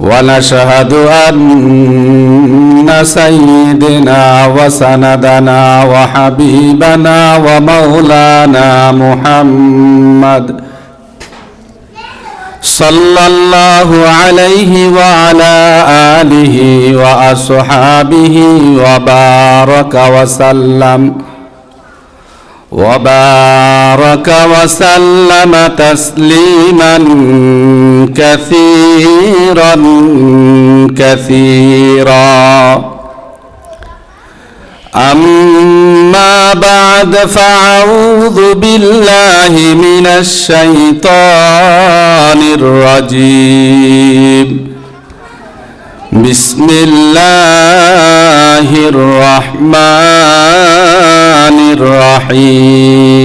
ونشهد أن سيدنا وسندنا وحبيبنا ومولانا محمد صلى الله عليه وعلى آله وأصحابه وبارك وسلم تسليما كثيرا أما بعد فأعوذ بالله من الشيطان الرجيم بسم الله الرحمن الرحيم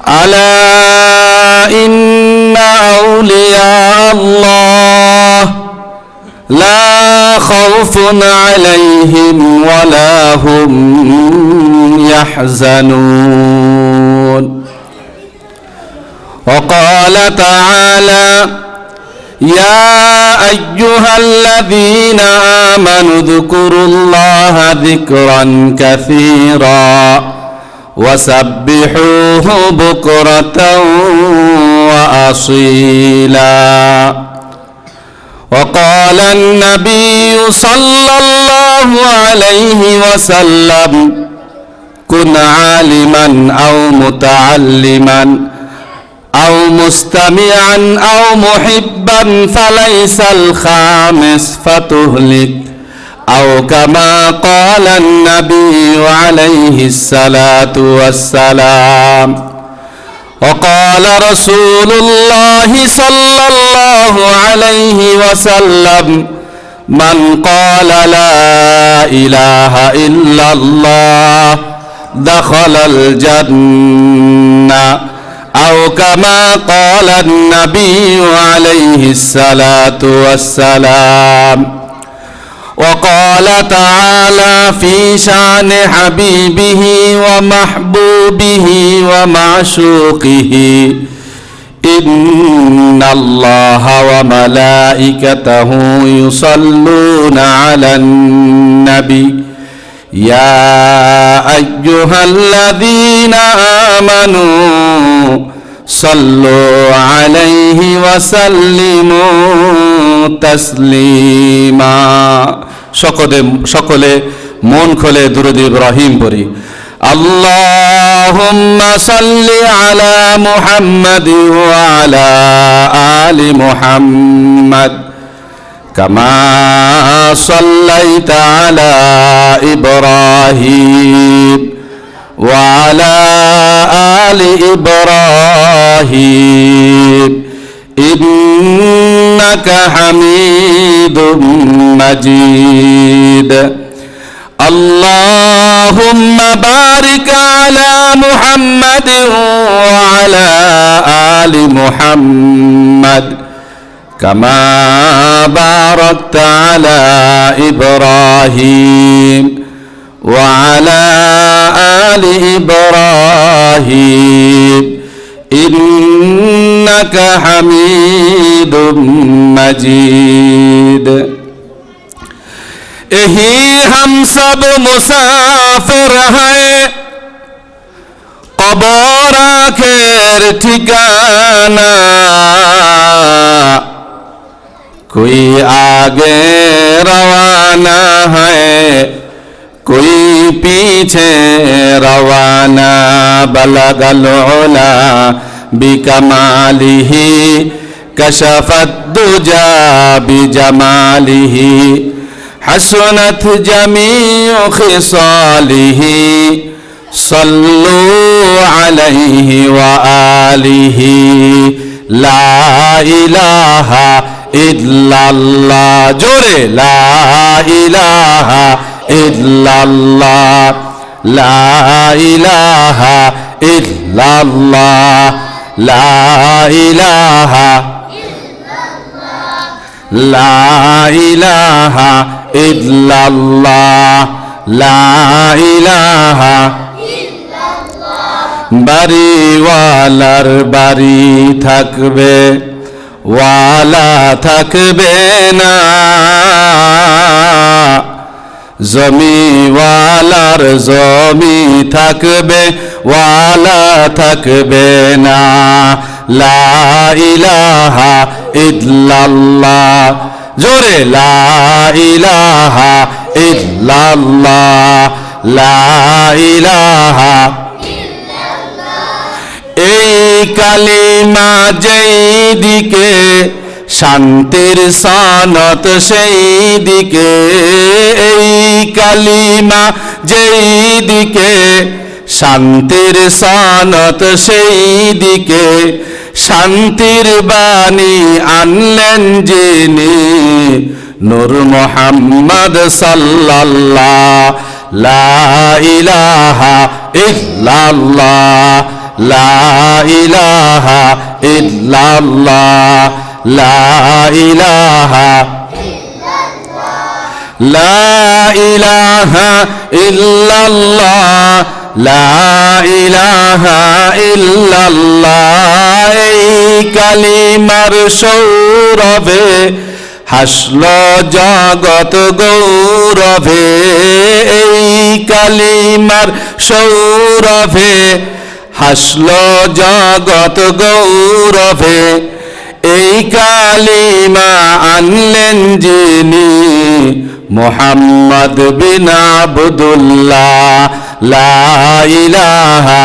ألا إن أولياء الله لا خوف عليهم ولا هم يحزنون وقال تعالى يا أيها الذين آمنوا اذكروا الله ذكرا كثيرا وسبحوه بكرة وأصيلا وقال النبي صلى الله عليه وسلم كن عالما أو متعلما أو مستمعا أو محبا فليس الخامس فتهلك أو كما قال النبي عليه الصلاة والسلام وقال رسول الله صلى الله عليه وسلم من قال لا إله إلا الله دخل الجنة أو كما قال النبي عليه الصلاة والسلام وقال تعالى في شأن حبيبه ومحبوبه ومعشوقه إن الله وملائكته يصلون على النبي يا أيها الذين آمنوا صلوا عليه وسلموا تسليما সকলে মন খুলে দুরূদ ইব্রাহিম পড়ি اللهم صل على محمد وعلى آل محمد كما صليت على إبراهيم وعلى آل إبراهيم إنك حميد مجيد اللهم بارك على محمد وعلى آل محمد كما باركت على إبراهيم وعلى آل إبراهيم إنك حميد مجيد यही हम सब मुसाफिर हैं कब्र आखिर ठिकाना कोई आगे रवाना है कोई पीछे रवाना बलगल उला बिकमालिही कशफत दुजा बिजमालिही हसनत जमीउ खिसालिही सल्लू अलैहि व आलिही ला इलाहा इल्लल्लाह जोरे ला इलाहा इल्लल्लाह ला इलाहा इल्लल्लाह ला इलाहा ला इलाहा इल्लल्लाह ला इलाहा বাড়িওয়ালার বাড়ি থাকবে, ওয়ালা থাকবে না। জমিওয়ালার জমি থাকবে, ওয়ালা থাকবে না। লা ইলাহা ইল্লাল্লাহ, জোরে লা ইলাহা ইল্লাল্লাহ, লা ইলাহা। এই কালিমা যেই দিকে শান্তির সনত সেই দিকে, এই কালিমা যেই দিকে শান্তির সনত সেই দিকে, শান্তির বাণী আনলেন যিনি নূর মুহাম্মদ সাল্লাল্লাহ। লা ইলাহা ইল্লাল্লাহ, লা ইলাহা ইল্লাল্লাহ, লা ইলাহা, লা ইলাহা ইল্লাল্লাহ, লা ইলাহা ইল্লাল্লাহ। এই কালিমার সৌরভে হাসল জগৎ গৌরবে, এই কালিমার সৌরভে হাসল জগৎ গৌরবে। এই কালিমা আনলেন যিনি মুহাম্মদ বিন আবদুল্লাহ। লা ইলাহা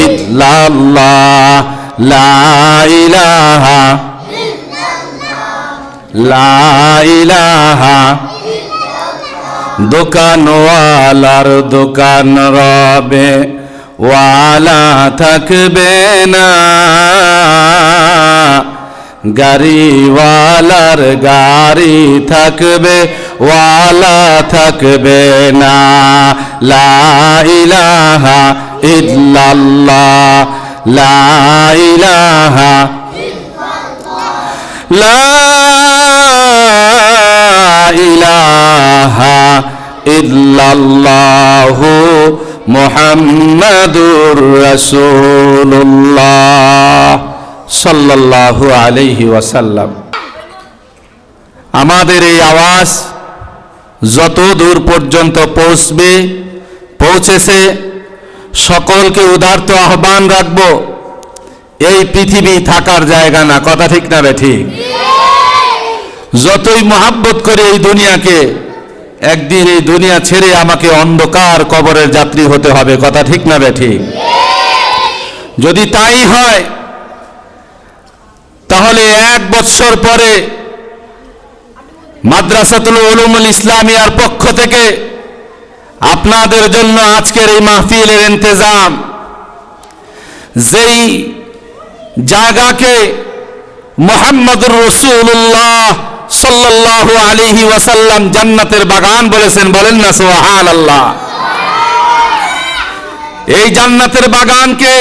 ইল্লাল্লাহ, লা ইলাহা, লা ইলাহা। দোকানওয়ালার দোকান রবে, ওয়ালা থাকবে না। গাড়িওয়ালার গাড়ি থাকবে, ওয়ালা থাকবে না। লা ইলাহা ইল্লাল্লাহ, লা ইলাহা, লা ইলাহা ইল্লাল্লাহু মুহাম্মাদুর রাসূলুল্লাহ সাল্লাল্লাহু আলাইহি ওয়াসাল্লাম। আমাদের এই আওয়াজ যত দূর পর্যন্ত পৌঁছেছে, সকলকে উদারত আহ্বান রাখব, এই পৃথিবী থাকার জায়গা না। কথা ঠিক না বে ঠিক? যতই মহাব্বত করে এই দুনিয়াকে, একদিন এই দুনিয়া ছেড়ে আমাকে অন্ধকার কবরের যাত্রী হতে হবে। কথা ঠিক না বে ঠিক? যদি তাই হয় তাহলে 1 বছর পরে মাদ্রাসাতুল উলুমুল ইসলামিয়ার পক্ষ থেকে আপনাদের জন্য আজকের এই মাহফিলের ইন্তজাম, যেই জায়গাকে মুহাম্মদুর রাসূলুল্লাহ সাল্লাল্লাহু আলাইহি ওয়াসাল্লাম জান্নাতের বাগান বলেছেন, বলেন না সুবহানাল্লাহ। এই জান্নাতের বাগানকে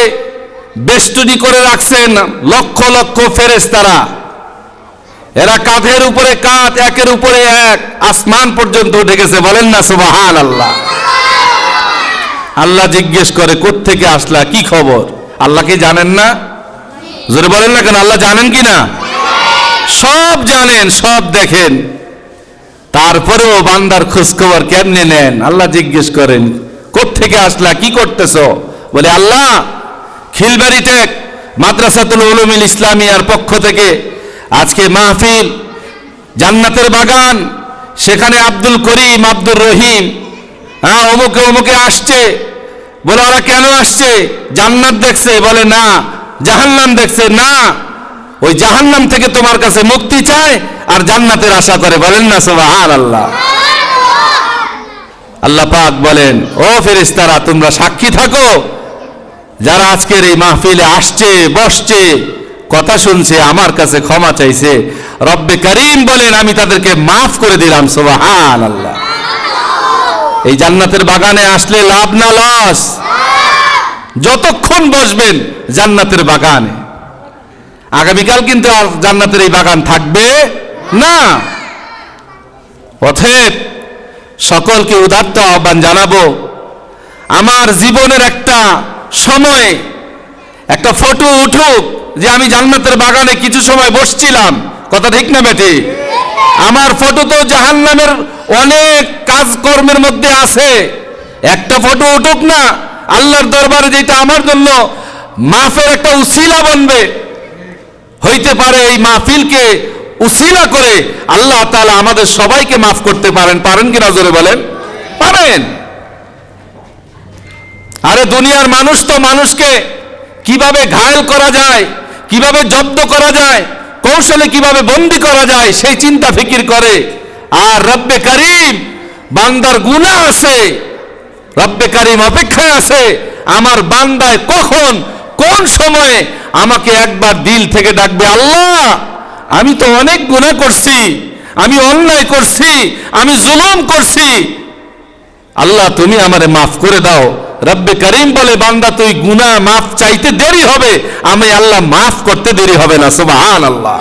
বেষ্টনী করে রাখছেন লক্ষ লক্ষ ফেরেশতারা। এরা কাঁধের উপরে কাঁধ, একের উপরে এক, আসমান পর্যন্ত উঠে গেছে, বলেন না সুবহানাল্লাহ। আল্লাহ জিজ্ঞেস করে, কোত্থেকে আসলা, কি খবর? আল্লাহ কি জানেন না? জোরে বলেন না কেন? আল্লাহ জানেন কি না? সব জানেন, সব দেখেন। তারপরেও বান্দার খোঁজখবর কেমনে নেন? আল্লাহ জিজ্ঞেস করেন, কোত্থেকে আসলা, কি করতেছো? বলে, আল্লাহ খিলবাড়ি টেক মাদ্রাসাতুল উলুমুল ইসলামিয়ার পক্ষ থেকে আজকে মাহফিল, জান্নাতের বাগান, সেখানে আব্দুল করিম, আব্দুর রহিম, অমুকে অমুকে আসছে। বলে, ওরা কেন আসছে? জান্নাত দেখছে? বলে, না। জাহান্নাম দেখছে? না। ওই জাহান্নাম থেকে তোমার কাছে মুক্তি চায় আর জান্নাতের আশা করে, বলেন না সুবহানাল্লাহ। আল্লাহ পাক বলেন, ও ফেরেশতারা, তোমরা সাক্ষী থাকো, যারা আজকের এই মাহফিলে আসছে, বসছে, কথা শুনছে, আমার কাছে ক্ষমা চাইছে, রব্বে করিম বলেন আমি তাদেরকে মাফ করে দিলাম। সুবহানাল্লাহ। এই জান্নাতের বাগানে আসলে লাভ না লস? যতক্ষণ বসবেন জান্নাতের বাগানে, আগামীকাল কিন্তু আর জান্নাতের এই বাগান থাকবে না। অতএব সকলকে উদাত্ত আহ্বান জানাবো, আমার জীবনের একটা সময়ে একটা ফটো উঠুক যে আমি জান্নাতের বাগানে কিছু সময় বসছিলাম, কথা ঠিক না বেটি? আমার ফটো তো জাহান্নামের অনেক কাজকর্মের মধ্যে আছে, একটা ফটো উঠুক না আল্লাহর দরবারে, যেটা আমার জন্য মাফের একটা উসিলা বনবে। হইতে পারে এই মাহফিলকে উসিলা করে আল্লাহ তাআলা আমাদের সবাইকে মাফ করতে পারেন। পারেন কিনা জোরে বলেন? পারেন। আরে দুনিয়ার মানুষ তো মানুষকে কিভাবে ঘায়েল করা যায়, কিভাবে জব্দ করা যায়, কৌশলে কিভাবে বন্দী করা যায় সেই চিন্তা ফিকির করে। আর রব্বে করিম বান্দার গুনাহ আছে, রব্বে করিম অপেক্ষায় আছে আমার বান্দায় কখন কোন সময়ে আমাকে একবার দিল থেকে ডাকবে, আল্লাহ আমি তো অনেক গুনাহ করছি, আমি অন্যায় করছি, আমি জুলুম করছি, আল্লাহ তুমি আমারে মাফ করে দাও। রব্বে করিম বলে, বান্দা তুই গুনাহ মাফ চাইতে দেরি হবে, আমি আল্লাহ মাফ করতে দেরি হবে না। সুবহানাল্লাহ।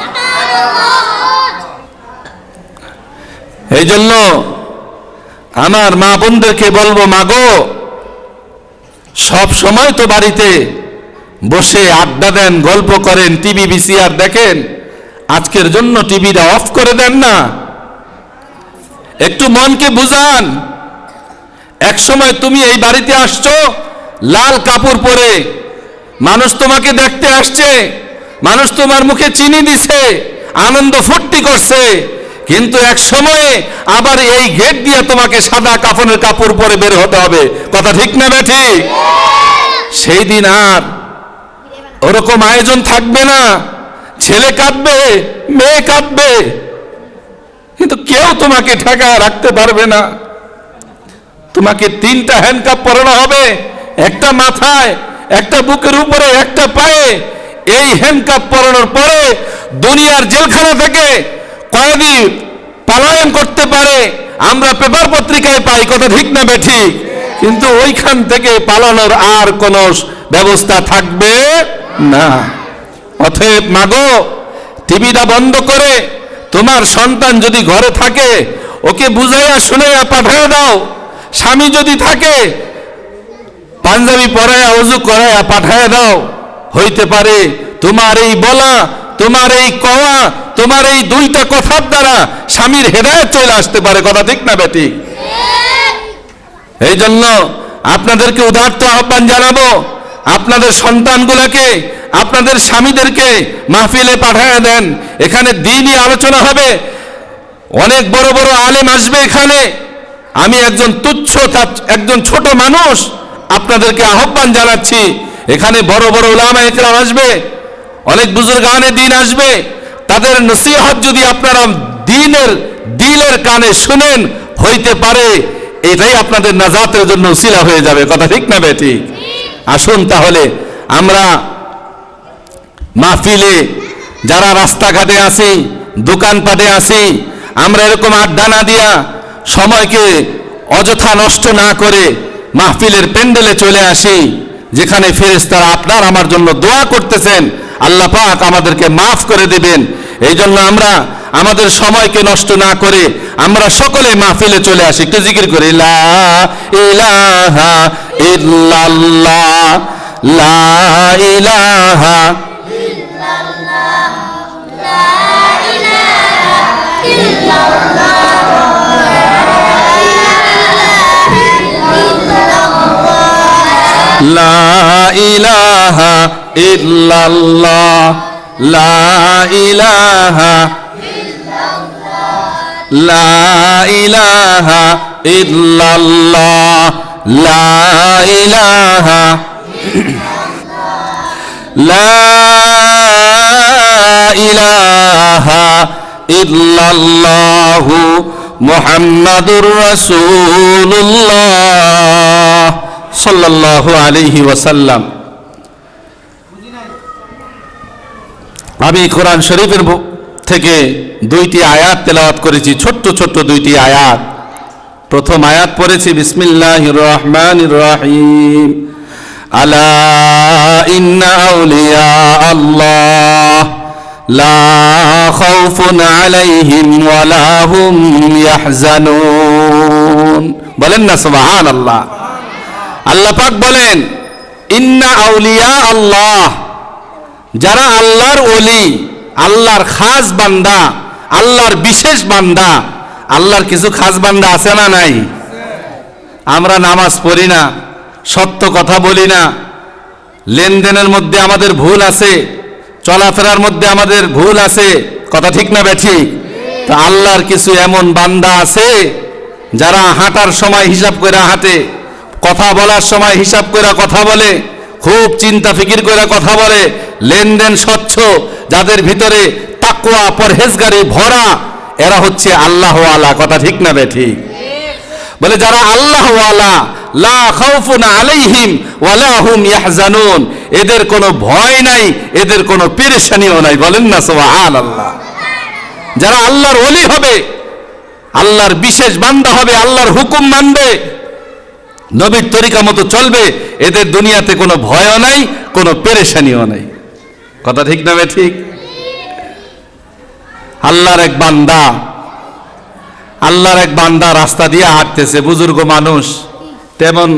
এই জন্য আমার মা বোনদেরকে বলবো, মাগো সব সময় তো বাড়িতে বসে আড্ডা দেন, গল্প করেন, টিভি ভিসিআর দেখেন, আজকের জন্য টিভিটা অফ করে দেন না, একটু মনকে বুঝান। এক সময় তুমি এই বাড়িতে আসছো লাল কাপড় পরে, মানুষ তোমাকে দেখতে আসছে, মানুষ তোমার মুখে চিনি দিছে, আনন্দ ফুর্তি করছে, কিন্তু এক সময়ে আবার এই গেট দিয়ে তোমাকে সাদা কাফনের কাপড় পরে বের হতে হবে, কথা ঠিক না বেঠি? সেই দিন আর ওরকম আয়োজন থাকবে না, ছেলে কাঁদবে, মেয়ে কাঁদবে, কিন্তু কেউ তোমাকে ঠেকা রাখতে পারবে না। তোমাকে 3টা হ্যান্ডকাপ পরানো হবে, একটা মাথায়, একটা বুকের উপরে, একটা পায়ে। এই হ্যান্ডকাপ পরানোর পরে দুনিয়ার জেলখানা থেকে কয়েদি পলায়ন করতে পারে, আমরা পেপার পত্রিকায় পাই, কথা ঠিক না বেঠি? কিন্তু ওইখান থেকে পালানোর আর কোনো ব্যবস্থা থাকবে না। অতএব মাগো টিভিটা বন্ধ করে তোমার সন্তান যদি ঘরে থাকে ওকে বুঝাইয়া শুনাইয়া পাঠাইয়া দাও। স্বামী যদি থাকে পাঞ্জাবি পরাইয়া ওযু করাইয়া পাঠাইয়া দাও। হইতে পারে তোমার এই বলা, তোমার এই কওয়া, তোমার এই 2টা কথার দ্বারা স্বামীর হেদায়েত চলে আসতে পারে, কথা ঠিক না বেটি? এই জন্য আপনাদেরকে উদাত্ত আহ্বান জানাবো, আপনাদের সন্তানগুলোকে, আপনাদের স্বামীদেরকে মাহফিলে পাঠাইয়া দেন। এখানে দ্বীনি আলোচনা হবে, অনেক বড় বড় আলেম আসবে এখানে। আমি একজন তুচ্ছ, একজন ছোট মানুষ, আপনাদেরকে আহ্বান জানাচ্ছি, এখানে বড় বড় উলামা ইকরাম আসবে, অনেক বুজুর্গানে দ্বীন আসবে। তাদের নসিহত যদি আপনারা দিলের কানে শুনেন, হইতে পারে এটাই আপনাদের নাজাতের জন্য উসিলা হয়ে যাবে, কথা ঠিক না বেটি? আসুন তাহলে আমরা মাহফিলে যারা রাস্তাঘাটে আসি, দোকানপাটে আসি, আমরা এরকম আড্ডা না দিয়া সময়কে অযথা নষ্ট না করে মাহফিলের প্যান্ডেলে চলে আসি, যেখানে ফেরেশতারা আপনার আমার জন্য দোয়া করতেছেন, আল্লাহ পাক আমাদেরকে মাফ করে দিবেন। এই জন্য আমরা আমাদের সময়কে নষ্ট না করে আমরা সকলে মাহফিলে চলে আসি। একটু জিকির করি, লা ইলাহা ইল্লাল্লাহ, লা ইলাহা ইল্লাল্লাহ, লা ইলাহা ইল্লাল্লাহ, লা ইলাহা ইল্লাল্লাহ, লা ইলাহা ইল্লাল্লাহ, লা ইলাহা ইল্লাল্লাহ, লা ইলাহা লা ইলাহা ইল্লাল্লাহু মুহাম্মাদুর রাসূলুল্লাহ সাল্লাল্লাহু আলাইহি ওয়াসাল্লাম। আমি কোরআন শরীফের থেকে 2টি আয়াত তেলাওয়াত করেছি, ছোট্ট ছোট্ট 2টি আয়াত। প্রথম আয়াত পড়েছি, বিসমিল্লাহির রহমানির রহিম, আলা ইন্না আউলিয়া আল্লাহ লা খাউফুন আলাইহিম ওয়া লা হুম ইয়াহজানুন। বলেন না সুবহানাল্লাহ। আল্লাহ পাক বলেন, ইন্না আউলিয়া আল্লাহ, যারা আল্লাহর ওলি, আল্লাহর খাস বান্দা, আল্লাহর বিশেষ বান্দা, আল্লাহর কিছু খাস বান্দা আছে না নাই? আমরা নামাজ পড়ি না, সত্য কথা বলি না, লেনদেনের মধ্যে আমাদের ভুল আছে, চলাফেরার মধ্যে আমাদের ভুল আছে, কথা ঠিক না বেঠিক? তো আল্লাহর কিছু এমন বান্দা আছে যারা হাঁটার সময় হিসাব করে হাঁটে, কথা বলার সময় হিসাব করে কথা বলে, খুব চিন্তা ফিকির করে কথা বলে, লেনদেন স্বচ্ছ, যাদের ভিতরে তাকওয়া পরহেজগারি ভরা, এরা হচ্ছে আল্লাহওয়ালা, কথা ঠিক না বেঠিক? বলে যারা আল্লাহওয়ালা, লা খাউফুন আলাইহিম ওয়ালা হুম ইয়াহজানুন, এদের কোনো ভয় নাই, এদের কোনো পেরেশানিও নাই, বলেন না সুবহানাল্লাহ। যারা আল্লাহর ওলি হবে, আল্লাহর বিশেষ বান্দা হবে, আল্লাহর হুকুম মানবে, নবীর তরিকা মতো চলবে, এদের দুনিয়াতে কোনো ভয়ও নাই, কোনো পেরেশানিও নাই, কথা ঠিক না ঠিক? আল্লাহর এক বান্দা, আল্লাহর এক বান্দা রাস্তা দিয়ে হাঁটতেছে, বুজুর্গ মানুষ, তেমন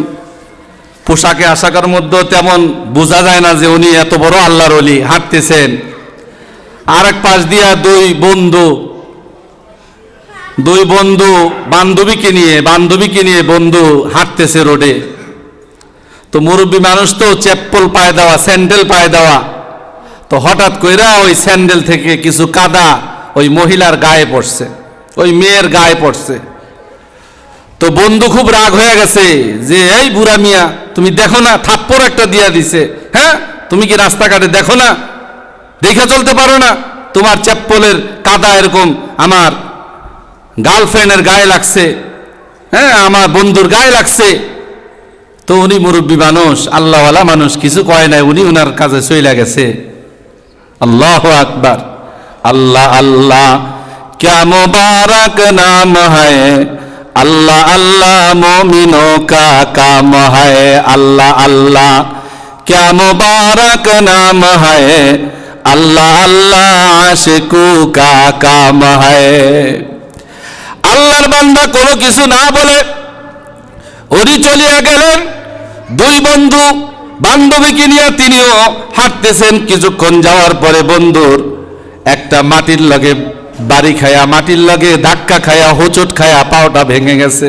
পোশাকে আশাকের মধ্যে তেমন বোঝা যায় না যে উনি এত বড় আল্লাহর ওলি, হাঁটতেছেন। আর এক পাশ দিয়া দুই বন্ধু বান্ধবীকে নিয়ে বন্ধু হাঁটতেছে রোডে। তো মুরব্বী মানুষ তো চেপ্পল পায়ে দেওয়া, স্যান্ডেল পায়ে দেওয়া, তো হঠাৎ কইরা ওই স্যান্ডেল থেকে কিছু কাদা ওই মহিলার গায়ে পড়ছে, ওই মেয়ের গায়ে পড়ছে। তো বন্ধু খুব রাগ হয়ে গেছে যে এই বুড়া মিয়া, তুমি দেখো না, থাপ্পড় একটা দিয়া দিছে, হ্যাঁ তুমি কি রাস্তাঘাটে দেখো না, দেখে চলতে পারো না? তোমার চেপ্পলের কাদা এরকম আমার গার্লফ্রেন্ডের গায়ে লাগছে, হ্যাঁ আমার বন্ধুর গায়ে লাগছে। তো উনি মুরব্বী মানুষ, আল্লাহওয়ালা মানুষ, কিছু কয় নাই, উনি ওনার কাছে চইলা গেছে। আল্লাহু আকবার। अल्लाह अल्लाह क्या मुबारक नाम है, अल्लाह अल्लाह मोमिनों का काम है, अल्लाह अल्लाह क्या मुबारक नाम है, अल्लाह अल्लाह आशिकों का काम है। আল্লাহর বান্দা কোনো কিছু না বলে উনি চলিয়া গেলেন। দুই বন্ধু বান্ধবীকে নিয়ে তিনিও হাঁটতেছেন। কিছুক্ষণ যাওয়ার পরে বন্ধুর একটা মাটির লগে বাড়ি খায়া, মাটির লগে ধাক্কা খায়া, হোঁচট খায়া পাওটা ভেঙে গেছে।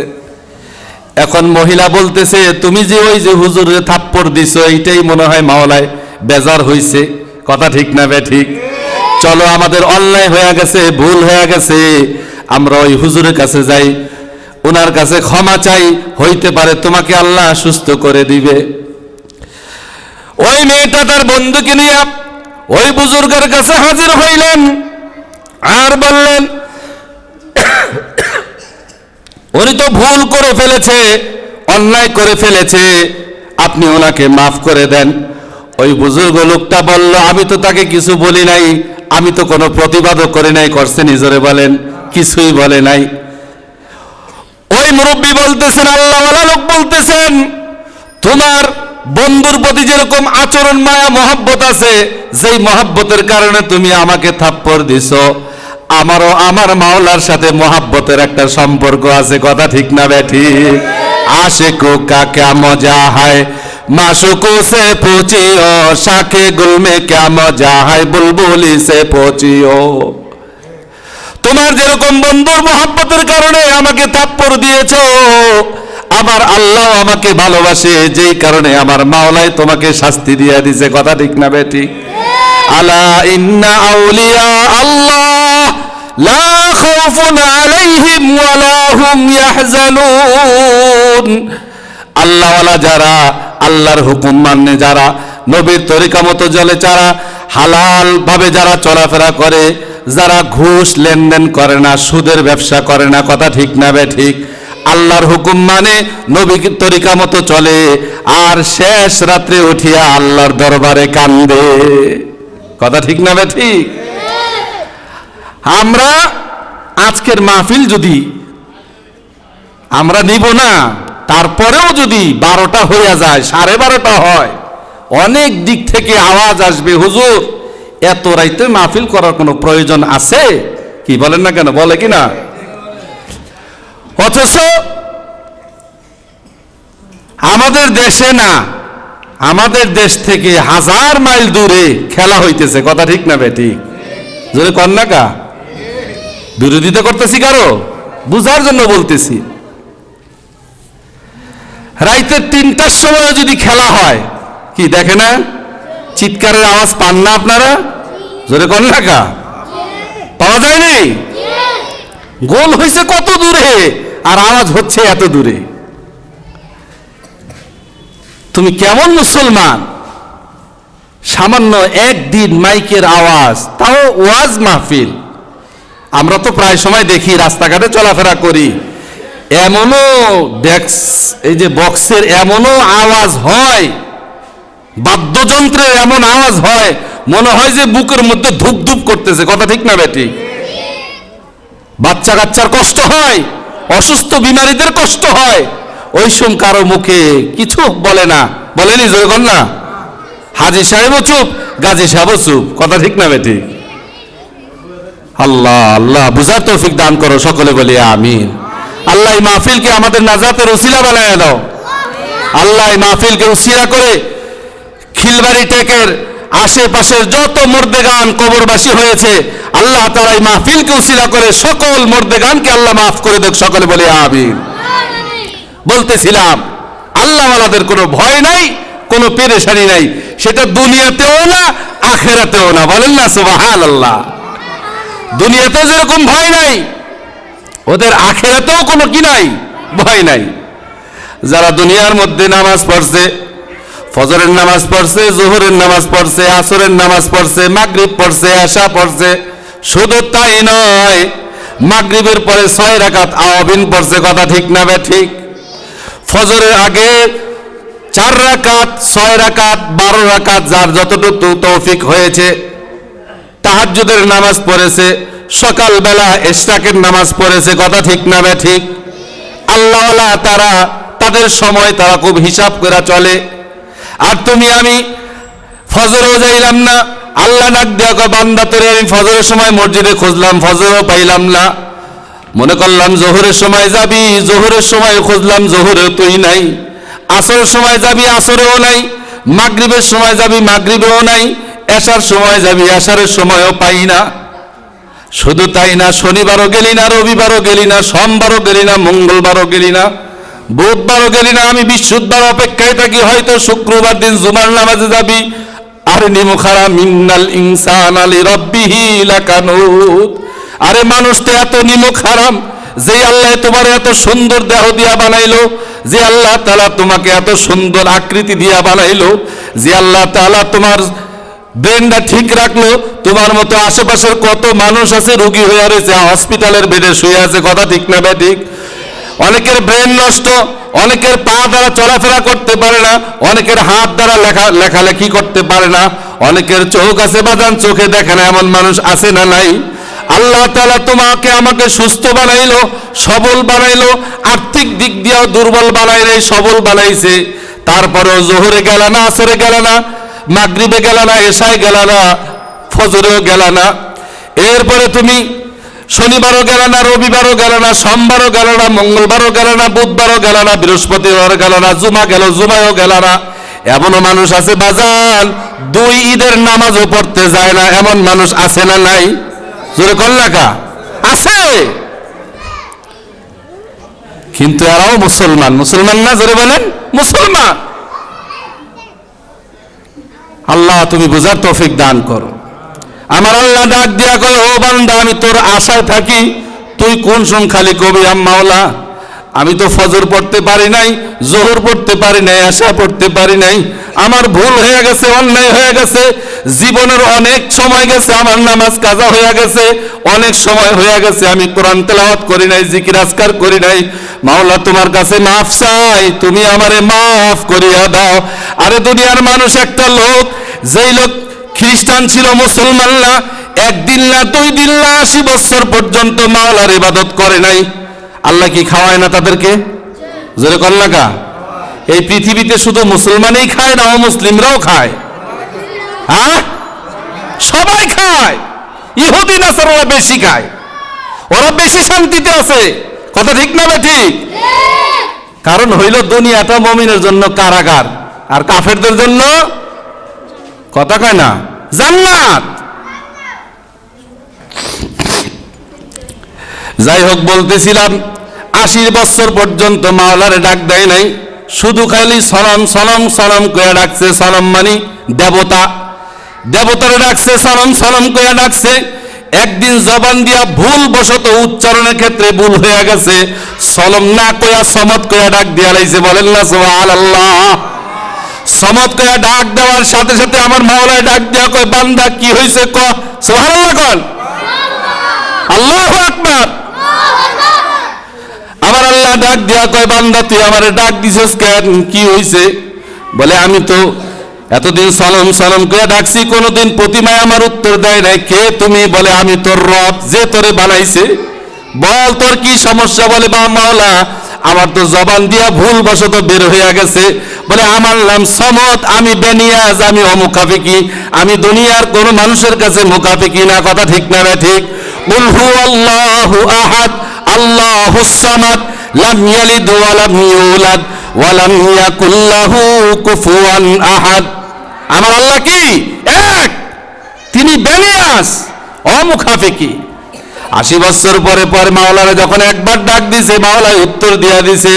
এখন মহিলা বলতেছে, তুমি যে ওই যে হুজুরে থাপ্পড় দিছো, এইটাই মনে হয় মাওলায় বেজার হইছে, কথা ঠিক না বে ঠিক? চলো আমাদের অন্যায় হয়ে গেছে, ভুল হয়ে গেছে, আমরা ওই হুজুরের কাছে যাই, ওনার কাছে ক্ষমা চাই, হইতে পারে তোমাকে আল্লাহ সুস্থ করে দিবে। ওই মেয়েটা তার বন্ধুকে নিয়ে ওই বুজুর্গের কাছে হাজির হইলেন আর বললেন, উনি তো ভুল করে ফেলেছে, অন্যায় করে ফেলেছে, আপনি ওনাকে মাফ করে দেন। ওই বুজুর্গ লোকটা বলল, আমি তো তাকে কিছু বলি নাই, আমি তো কোনো প্রতিবাদও করি নাই। করছে নিজরে বলেন? কিছুই বলে নাই। ওই মুরব্বী বলতেছেন, আল্লাহওয়ালা লোক বলতেছেন, তোমার বন্ধুর প্রতি যেরকম আচরণ, মায়া, মহব্বত আছে, যেই মহব্বতের কারণে তুমি আমাকে থাপ্পড় দিছো, আমারও আমার মাওলার সাথে মহব্বতের একটা সম্পর্ক আছে, কথা ঠিক না বেঠি? আশিকো কা ক্যা মজা হয়, মাশুকো সে পৌঁছিও, শাকে গুল মে ক্যা মজা হয়, বুলবুলি সে পৌঁছিও। তোমার যেরকম বন্ধুর মহব্বতের কারণে আমাকে থাপ্পড় দিয়েছো, আমার আল্লাহ আমাকে ভালোবাসে, যেই কারণে আমার মাওলাই তোমাকে শাস্তি দিয়ে দিছে, কথা ঠিক না বেটি? আলা ইন্না আউলিয়া আল্লাহ লা খাউফুন আলাইহিম ওয়ালা হুম ইয়াহজানুন। আল্লাহওয়ালা যারা, আল্লাহর হুকুম মানে যারা, নবীর তরিকা মতো চলে, যারা হালাল ভাবে যারা চলাফেরা করে, যারা ঘুষ লেনদেন করে না, সুদের ব্যবসা করে না, কথা ঠিক না বে ঠিক? আল্লাহর হুকুম মানে, নবীর তরিকা মতো চলে, আর শেষ রাত্রে উঠিয়া আল্লাহর দরবারে কান্দে, কথা ঠিক না বে ঠিক? আমরা আজকের মাহফিল যদি আমরা নিব না, তারপরেও যদি 12টা হইয়া যায়, 12:30 হয়, অনেক দিক থেকে আওয়াজ আসবে, হুজুর এত রাইতে মাহফিল করার কোনো প্রয়োজন আছে কি? বলেন না কেন? বলে কি না? অথচ আমাদের দেশে না, আমাদের দেশ থেকে 1000 মাইল দূরে খেলা হইতেছে, কথা ঠিক না বেঠিক? জোরে কর না কা? বিরোধিতা করতেছি কারো? বুঝার জন্য বলতেছি। রাইতে 3টার সময় যদি খেলা হয়, কি দেখে না? চিৎকারের আওয়াজ পান না আপনারা? জোরে কর না কা? পাওয়া যায়নি? গোল হয়েছে কত দূরে আর আওয়াজ হচ্ছে এত দূরে। তুমি কেমন মুসলমান? সামান্য একদিন মাইকের আওয়াজ, তাও ওয়াজ মাহফিল। আমরা তো প্রায় সময় দেখি, রাস্তাঘাটে চলাফেরা করি, এমনও ডেক্স, এই যে বক্সের এমনও আওয়াজ হয়, বাদ্যযন্ত্রের এমন আওয়াজ হয়, মনে হয় যে বুকের মধ্যে ধুপ ধুপ করতেছে, কথা ঠিক না বেটি? বাচ্চা কাচ্চার কষ্ট হয়, অসুস্থ বিমারীদের কষ্ট হয়, ওই সময় কারো মুখে কিছু বলে না, বলেনি যখন না? হাজী সাহেবও চুপ, গাজী সাহেবও চুপ, কথা ঠিক না বেটি? আল্লাহ আল্লাহ বুঝার তৌফিক দান করো, সকলে বলি আমিন। আল্লাহ এই মাহফিলকে আমাদের নাজাতের উসিলা বানায় দাও। আল্লাহ এই মাহফিলকে উসিলা করে খিলবাড়ি টেকের আশেপাশের যত মুর্দেগান কবরবাসী হয়েছে, আল্লাহ তাআলা এই মাহফিলকে উসিলা করে সকল মুর্দেগানকে আল্লাহ মাফ করে দেখ, সকলে বলি আমিন। বলতেছিলাম আল্লাহওয়ালাদের কোনো ভয় নাই, কোনো পেরেশানি নাই, সেটা দুনিয়াতেও না আখেরাতেও না, বলেন না সুবহানাল্লাহ। দুনিয়াতে যেরকম ভয় নাই, ওদের আখেরাতেও কোনো কি নাই, ভয় নাই। যারা দুনিয়ার মধ্যে নামাজ পড়ছে, ফজরের নামাজ পড়ছে, জোহরের নামাজ পড়ছে, আসরের নামাজ পড়ছে, মাগরিব পড়ছে, এশা পড়ছে, শুধু তাই নয়, মাগরিবের পরে 6 রাকাত আওয়াবিন পড়ছে, কথা ঠিক না বে ঠিক? ফজরের আগে 4 রাকাত, 6 রাকাত, 12 রাকাত, যার যতটুকু তৌফিক হয়েছে, তাহাজ্জুদের নামাজ পড়েছে, সকালবেলা ইশরাকের নামাজ পড়েছে, কথা ঠিক না বে ঠিক? আল্লাহওয়ালা তারা, তাদের সময় তারা খুব হিসাব করে চলে। আর তুমি আমি ফজরও যাইলাম না, আল্লাহ ডাক দেয়া কয় বান্দা তোরে আমি ফজরের সময় মসজিদে খুঁজলাম, ফজরও পাইলাম না। মনে করলাম জোহরের সময় যাবি, জোহরের সময় খুঁজলাম, জোহরেও তুই নাই। আসরের সময় যাবি, আসরেও নাই। মাগরিবের সময় যাবি, মাগরিবেও নাই। এশার সময় যাবি, এশারের সময়ও পাই না। শুধু তাই না, শনিবারও গেলি না, রবিবারও গেলি না, সোমবারও গেলি না, মঙ্গলবারও গেলি না, বুধবারও গেলি না। আমি বৃহস্পতিবার অপেক্ষায় থাকি, হয়তো শুক্রবার দিন জুমার নামাজে যাবি। আরে নিমুখারা মিন্নাল ইনসান আলি রব্বিহি লাকানুত। আরে মানুষটা এত নিমুখ হারাম, যে আল্লাহ তোমার এত সুন্দর দেহ দিয়া বানাইলো, যে আল্লাহ তাআলা তোমাকে এত সুন্দর আকৃতি দিয়া বানাইলো, যে আল্লাহ তাআলা তোমার ব্রেনটা ঠিক রাখলো, তোমার মতো আশেপাশের কত মানুষ আছে রোগী হয়ে রয়েছে, হসপিটালের বেডে শুয়ে আছে, কথা ঠিক না বে ঠিক? অনেকের ব্রেন নষ্ট, অনেকের পা দ্বারা চলাফেরা করতে পারে না, অনেকের হাত দ্বারা লেখালেখি করতে পারে না, অনেকের চোখ আছে বাজান, চোখে দেখে না, এমন মানুষ আছে না নাই? আল্লাহ তাআলা তোমাকে আমাকে সুস্থ বানাইলো, সবল বানাইলো, আর্থিক দিক দিয়েও দুর্বল বানাই নাই, সবল বানাইছে। তারপরেও জোহরে গেল না, আসরে গেল না, মাগরিবে গেল না, এশায় গেল না, ফজরেও গেল না। এরপরে তুমি শনিবারও গেল না, রবিবারও গেল না, সোমবারও গেল না, মঙ্গলবারও গেল না, বুধবারও গেল না, বৃহস্পতিবারও গেল না, জুমা গেল, জুমায়ও গেল না। এমনও মানুষ আছে বাজান, 2 ঈদের নামাজও পড়তে যায় না, এমন মানুষ আছে না নাই? জোরে কল্লাকা আছে। কিন্তু এরাও মুসলমান, মুসলমান না? জোরে বলেন মুসলমান। আল্লাহ তুমি বুঝার তৌফিক দান করো। আমার আল্লাহ ডাক দিয়া কয়, ও বান্দা আমি তোর আশায় থাকি, তুই কোন সময় খালি কবি মাওলা আমি তো ফজর পড়তে পারি নাই, জোহর পড়তে পারি নাই, এশা পড়তে পারি নাই, আমার ভুল হয়ে গেছে, অন্যায় হয়ে গেছে, জীবনের অনেক সময় গেছে, আমার নামাজ কাজা হয়ে গেছে, অনেক সময় হয়ে গেছে, আমি কোরআন তেলাওয়াত করি নাই, জিকির আজকার করি নাই, মাওলা তোমার কাছে মাফ চাই, তুমি আমারে মাফ করিয়া দাও। আরে দুনিয়ার মানুষ একটা লোক, যেই লোক খ্রিস্টান ছিল, মুসলমান না, 1 দিন না 2 দিন না 80 বছর পর্যন্ত মাওলার ইবাদত করে নাই, আল্লাহ কি খাওয়ায় না তাদেরকে? জোরে কল্লাকা। এই পৃথিবীতে শুধু মুসলমানই খায় না, অমুসলিমরাও খায়। হ্যাঁ, সবাই খায়। ইহুদি নাসারারা বেশি খায়, ওরা বেশি শান্তিতে আছে, কথা ঠিক না ঠিক? কারণ হইল দুনিয়াটা মুমিনের জন্য কারাগার, আর কাফেরদের জন্য কথা কয় না জান্নাত। যাই হোক, বলতেছিলাম 80 বছর পর্যন্ত মাওলারে ডাক দেয় নাই, শুধু খালি সনম সনম সনম করে ডাকছে। সনম মানে দেবতা, দেবতারে ডাকছে, সনম সনম করে ডাকছে। একদিন জবান দিয়া ভুল বশত উচ্চারণের ক্ষেত্রে ভুল হয়ে গেছে, সনম না কইয়া সমত কইয়া ডাক দিয়া লাইছে। বলেন না সুবহানাল্লাহ। সমত কইয়া ডাক দেওয়ার সাথে সাথে আমার মাওলায় ডাক দিয়া কয়, বান্দা কি হইছে ক। সুবহানাল্লাহ কন, আল্লাহু আকবার। আমার আল্লাহ ডাক দিয়া কয়, বান্দা তুই আমারে ডাক দিছস কেন, কি হইছে? বলে আমি তো এতদিন সনম সনম করে ডাকছি, কোনোদিন প্রতিমায় আমার উত্তর দেয় নাই। কে তুমি? বলে আমি তোর রব যে তোরে বানাইছে। বল তোর কি সমস্যা? বলে বা মাওলা আমার তো জবান দিয়া ভুল বশত বের হয়ে গেছে। বলে আমার নাম সমত, আমি বেনিয়াজ, আমি অমুখাফিকি, আমি দুনিয়ার কোন মানুষের কাছে মুখাফিকি না। কথা ঠিক না রে? ঠিক। কুল হুয়াল্লাহু আহাদ আল্লাহুস সামাদ লাম ইয়ালিদ ওয়া লাম ইউলাদ ওয়া লাম ইয়াকুল লাহু কুফুয়ান আহাদ। আমার আল্লাহ কি এক, তিনি বেনিয়াজ, অমুখাফিকি। 80 বছর পরে পরে মাওলারে যখন একবার ডাক দিছে, মাওলায় উত্তর দিয়া দিছে,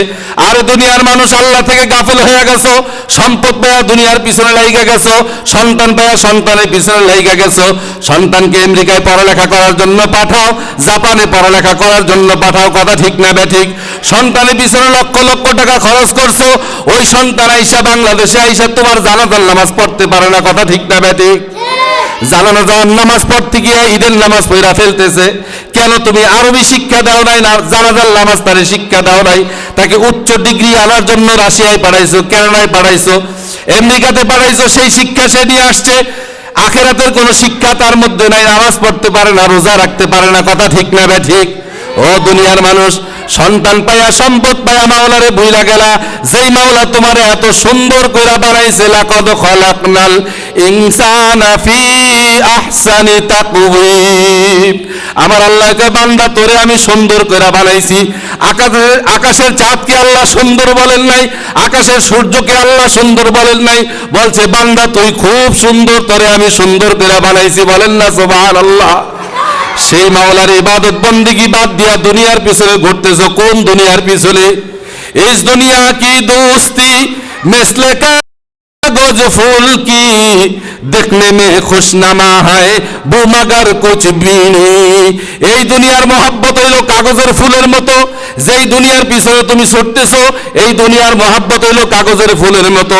আর দুনিয়ার মানুষ আল্লাহ থেকে গাফেল হয়ে গেছো, সম্পদ পায়া দুনিয়ার পিছনে লাইগা গেছো, সন্তান পায়া সন্তানের পিছনে লাইগা গেছো। সন্তানকে আমেরিকায় পড়ালেখা করার জন্য পাঠাও, জাপানে পড়ালেখা করার জন্য পাঠাও। কথা ঠিক না বেঠিক? সন্তানের পিছনে লক্ষ লক্ষ টাকা খরচ করছো, ওই সন্তান আইসা বাংলাদেশে আইসা তোমার জানাজার নামাজ পড়তে পারে না। কথা ঠিক না বেঠিক? জানাজার নামাজ পড়তে গিয়ে ঈদের নামাজ পড়া ফেলতেছে। কেন? তুমি আরবি শিক্ষা দাও নাই, না জানাজার নামাজ তারে শিক্ষা দাও নাই। তাকে উচ্চ ডিগ্রি আনার জন্য রাশিয়ায় পাঠাইছো, কেরালায় পাঠাইছো, আমেরিকাতে পাঠাইছো, সেই শিক্ষা সে নিয়ে আসছে। আখেরাতের কোনো শিক্ষা তার মধ্যে নাই, নামাজ পড়তে পারে না, রোজা রাখতে পারে না। কথা ঠিক না বে ঠিক? ও দুনিয়ার মানুষ, সন্তান পায়া সম্পদ পায়া মাওলারে ভুইলা গেলা। যেই মাওলা তোমারে এত সুন্দর কইরা বানাইছে, লাকাদ খালাকনাল ইনসানা ফি আহসানি তাকওয়িম। আমার আল্লাহকে বান্দা তোরে আমি সুন্দর কইরা বানাইছি। আকাশের চাঁদকে আল্লাহ সুন্দর বলেন নাই, আকাশের সূর্যকে আল্লাহ সুন্দর বলেন নাই, বলছে বান্দা তুই খুব সুন্দর, তোরে আমি সুন্দর কইরা বানাইছি। বলেন না সুবহানাল্লাহ। সেই মাওলার ইবাদত বন্দেগী বাদ দিয়া দুনিয়ার পিছনে ঘুরতেছো। কোন দুনিয়ার পিছনে? ইস দুনিয়া কি দোস্তি মিসলে কাগজ ফুল কি, দেখনে মে খুশনামা হয় বু মগর কুছ ভি নেই। এই দুনিয়ার মহব্বত হইল কাগজের ফুলের মতো। যেই দুনিয়ার পিছনে তুমি ছুটতেছো, এই দুনিয়ার মহব্বত হইল কাগজের ফুলের মতো।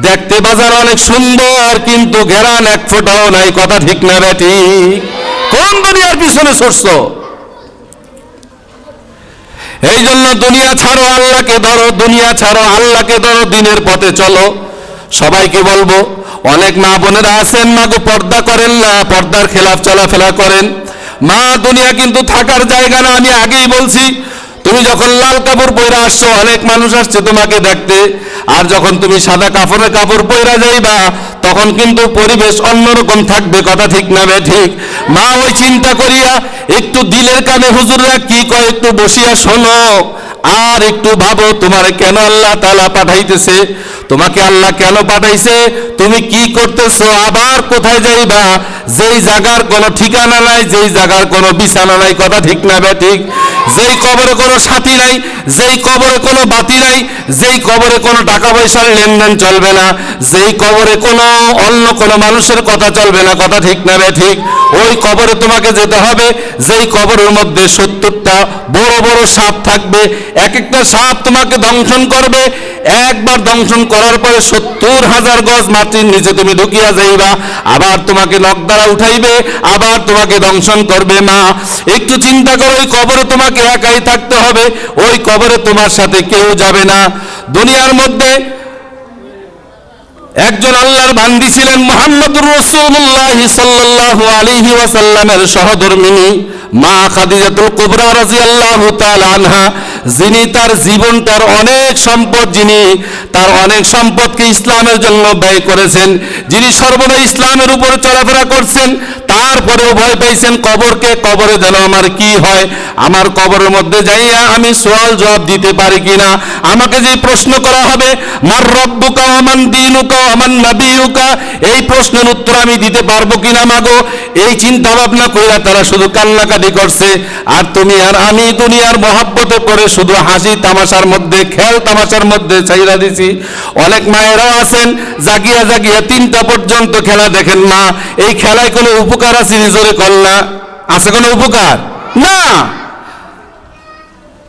দেখতে বাজার অনেক সুন্দর, কিন্তু ঘেরান এক ফোঁটাও নাই। কথা ঠিক না বেটি? কোন দুনিয়ার পিছনে ছুটছো? এই জন্য দুনিয়া ছাড়ো, আল্লাহকে ধরো। দুনিয়া ছাড়ো, আল্লাহকে ধরো, দিনের পথে চলো। সবাইকে বলবো, অনেক মা বোনেরা আছেন মা গো পর্দা করেন না, পর্দার খেলাফ চলাফেরা করেন। মা দুনিয়া কিন্তু থাকার জায়গা না। আমি আগেই বলছি, তুমি যখন লাল কাপড় পরে আসছো, অনেক মানুষ আসছে তোমাকে দেখতে। আর যখন তুমি সাদা কাপড়ে কাপড় পরে যাইবা, তখন কিন্তু পরিবেশ অন্যরকম থাকবে। কথা ঠিক না বে ঠিক? মা ওই চিন্তা করিয়া একটু দিলের কানে হুজুররা কি কয় একটু বসিয়া শোনো, আর একটু ভাবো তোমার কেন আল্লাহ তাআলা পাঠাইতেছে, তোমাকে আল্লাহ কেন পাঠাইছে, তুমি কি করতেছো, আবার কোথায় যাইবা, যেই জায়গার কোনো ঠিকানা নাই, যেই জায়গার কোনো বিছানা নাই। কথা ঠিক না বে ঠিক? যেই কবরে কোনো সাথী নাই, যেই কবরে কোনো বাতি নাই, যেই কবরে কোনো টাকা পয়সার লেনদেন চলবে না, যেই কবরে কোনো অন্য কোনো মানুষের কথা চলবে না। কথা ঠিক না বে ঠিক? ওই কবরে তোমাকে যেতে হবে, যেই কবরের মধ্যে 70টা বড় বড় সাপ থাকবে। এক একটা সাপ তোমাকে দংশন করবে। একবার দংশন করার পরে 70,000 গজ মাটির নিচে তুমি ঢুকিয়া যাইবা। আবার তোমাকে নখ দ্বারা উঠাইবে, আবার তোমাকে দংশন করবে। মা একটু চিন্তা করো, ওই কবরে তোমাকে একাই থাকতে হবে, ওই কবরে তোমার সাথে কেউ যাবে না। দুনিয়ার মধ্যে একজন আল্লাহর বান্দি ছিলেন, মুহাম্মদুর রাসূলুল্লাহ সাল্লাল্লাহু আলাইহি ওয়াসাল্লামের সহধর্মিণী মা খাদিজাতুল কুবরা রাদিয়াল্লাহু তাআলা আনহা, যিনি তার জীবনটার অনেক সম্পদ, যিনি তার অনেক সম্পদকে ইসলামের জন্য ব্যয় করেছেন, যিনি সর্বদা ইসলামের উপর চলাফেরা করছেন, তারপরেও ভয় পাইছেন কবরকে, কবরে যেন আমার কি হয়, আমার কবরের মধ্যে যাইয়া আমি সওয়াল জবাব দিতে পারি কিনা, আমাকে যে প্রশ্ন করা হবে মার রব্বুকা ওয়া মান দীনুকা ওয়া মান নাবিয়ুকা, এই প্রশ্নের উত্তর আমি দিতে পারবো কিনা মাগো, এই চিন্তা ভাবনা কইরা তারা শুধু কান্নাকাটি করছে। আর তুমি আর আমি দুনিয়ার মহাব্বতে পড়ে শুধু হাসি তামাশার মধ্যে, খেল তামাশার মধ্যে ছাইরা দিছি। অনেক মায়েরাও আছেন জাগিয়া জাগিয়া 3টা পর্যন্ত খেলা দেখেন। মা, এই খেলায় কোনো উপকার আছে? নিজরে কর না, আছে কোনো উপকার? না।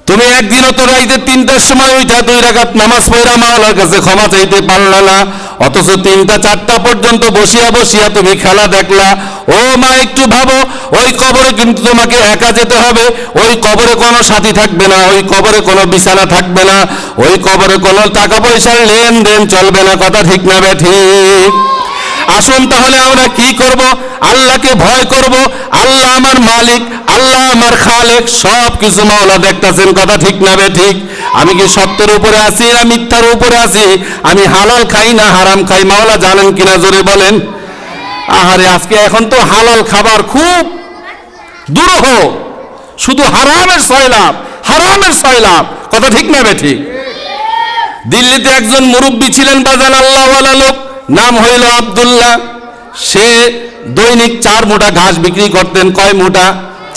তুমি একদিনও তো রাইতে 3টার সময় উঠা 2 রাকাত নামাজ পড়া মাওলার কাছে ক্ষমা চাইতে পারলা না, অথচ 3টা 4টা পর্যন্ত বসিয়া বসিয়া তুমি খেলা দেখলা। ও মা, একটু ভাবো, ওই কবরে কিন্তু তোমাকে একা যেতে হবে, ওই কবরে কোনো সাথী থাকবে না, ওই কবরে কোনো বিছানা থাকবে না, ওই কবরে কোনো টাকা পয়সার লেনদেন চলবে না। কথা ঠিক না ঠিক? আসুন তাহলে আমরা কি করব? আল্লাহকে ভয় করব। আল্লাহ আমার মালিক, আল্লাহ আমার খালেক, সব কিছু মাওলা দেখতেছেন। কথা ঠিক না ঠিক? আমি কি সত্যের উপরে আছি না মিথ্যার উপরে আছি? আমি হালাল খাই না হারাম খাই, মাওলা জানেন কিনা জোরে বলেন। আহারে, আজকে এখন তো হালাল খাবার খুব দুরূহ, শুধু হারামের সয়লাভ, হারামের সয়লাভ। কথা ঠিক না ঠিক? দিল্লিতে একজন মুরব্বী ছিলেন বাজান, আল্লাহওয়ালা লোক, নাম হইল আব্দুল্লাহ। সে দৈনিক 4 মুঠা ঘাস বিক্রি করতেন। কয় মুঠা?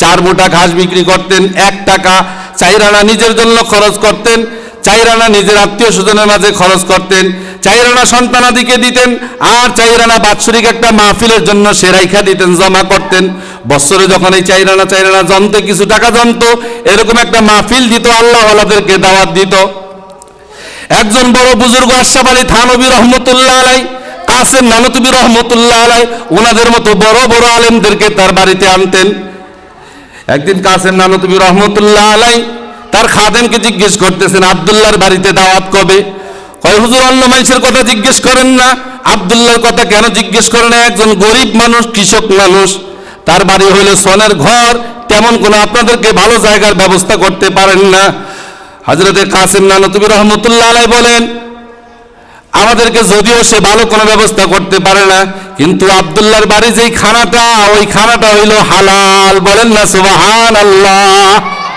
4 মুঠা ঘাস বিক্রি করতেন। 1 টাকা 4 আনা নিজের জন্য খরচ করতেন, 4 আনা নিজের আত্মীয় স্বজনের মাঝে খরচ করতেন, 4 আনা সন্তানাদিকে দিতেন, আর 4 আনা বাৎসরিক একটা মাহফিলের জন্য সে রাইখা দিতেন, জমা করতেন। বছরে যখন এই 4 আনা জমতে, কিছু টাকা জমতো, এরকম একটা মাহফিল দিত, আল্লাহওয়ালাদেরকে দাওয়াত দিত। একজন বড় বুজুর্গ আশরাফ আলী থানভী রহমতুল্লাহ আলাই, কাসেম নানতুবী রহমতুল্লাহ আলাই, ওনাদের মতো বড় বড় আলেমদেরকে তার বাড়িতে আনতেন। একদিন কাসেম নানতুবী রহমতুল্লাহ আলাই তার খাদেমকে জিজ্ঞেস করতেছেন, আব্দুল্লাহর বাড়িতে দাওয়াত কবে? কয় হুজুর, অন্য মানুষের কথা জিজ্ঞেস করেন না, আব্দুল্লাহর কথা কেন জিজ্ঞেস করেন? একজন গরিব মানুষ, কৃষক মানুষ, তার বাড়ি হইল সোনের ঘর, তেমন কোনো আপনাদেরকে ভালো জায়গার ব্যবস্থা করতে পারেন না। হযরতে কাসেম নানতুবী রহমতুল্লাহ আলাই বলেন, আমাদেরকে যদিও সে ভালো কোনো ব্যবস্থা করতে পারে না, কিন্তু আব্দুল্লাহর বাড়ি যেই খানাটা, ওই খানাটা হইল হালাল। বলেন না সুবহানাল্লাহ?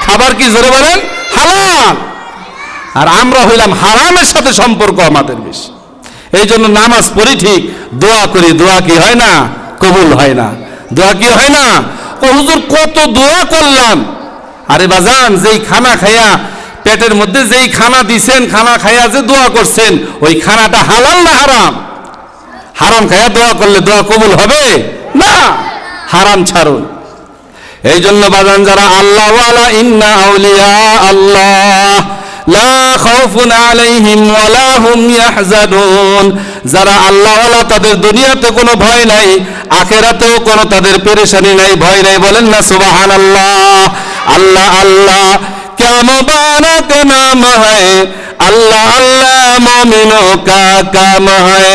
খাবার কি জোরে বলেন? হালাল। আর আমরা হইলাম হারামের সাথে সম্পর্ক আমাদের বেশি। এই জন্য নামাজ পড়ি ঠিক, দোয়া করি, দোয়া কি হয় না? কবুল হয় না। দোয়া কি হয় না? হুজুর কত দোয়া করলাম। আরে বাজান, যেই খানা খাইয়া পেটের মধ্যে যেই খানা দিছেন, খানা খাইয়া যে দোয়া করছেন, ওই খানাটা হালাল না হারাম? হারাম খাইয়া দোয়া করলে দোয়া কবুল হবে না। হারাম ছাড়ুন। এই জন্য বাজান, যারা আল্লাহওয়ালা, ইন্না আউলিয়া আল্লাহ লা খাউফুন আলাইহিম ওয়ালা হুম ইয়াহজানুন, যারা আল্লাহওয়ালা তাদের দুনিয়াতে কোনো ভয় নাই, আখিরাতেও কোনো তাদের পেরেশানি নাই, ভয় নাই। বলেন না সুবহানাল্লাহ? আল্লাহ আল্লাহ क्या मुबारक नाम है, अल्लाह अल्लाह मोमिनों का काम है।